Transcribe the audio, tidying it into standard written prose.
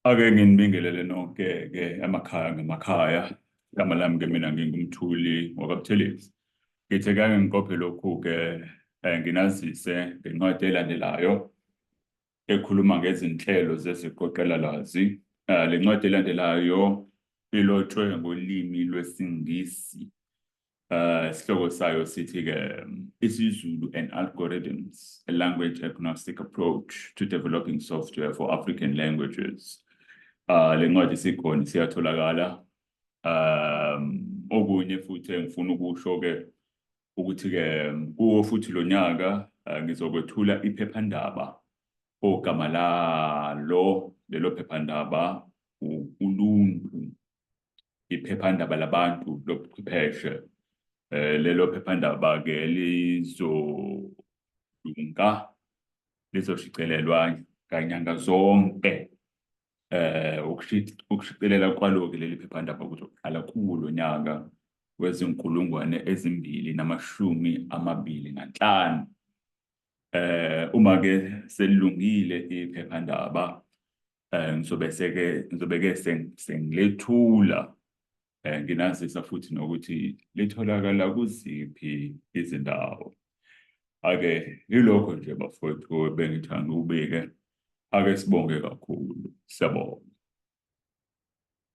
Ake nginibingelele nonke-ke emakhaya ngemakhaya. Igama lami-ke mina ngingumthuli wakwaButhelezi. Ngithe-ke ngiqophe lokhu-ke nginazise ngencwadi elandelayo ekhuluma ngezinhlelo zeziqoqela lwazi. Le ncwadi elandelayo ilotshwe ngolimi lwesiNgisi. Isihloko sayo sithi-ke isiZulu and Algorithms, a language agnostic approach to developing software for African languages. Le ncwadi sikhona siyatholakala. Okunye futhi engifuna ukusho-ke ukuthi-ke kuwo futhi lo nyaka ngizokwethula iphephandaba ogama lelo phephandaba uLuntu, iphephandaba labantu lobuchwepheshe. Lelo phephandaba-ke lizoshicilelwa kanyanga zonke. Ukushicilela kwalo-ke leli phephandaba kuzoqala kulo nyaka wezi-2025. Uma-ke selilungile iphephandaba ngizobe-ke sengilethula, nginazisa futhi nokuthi litholakala kuziphi izindawo. Ake yilokho nje bafowethu bengithanda ukubike. Ake sibonge kakhulu. Siyabonga.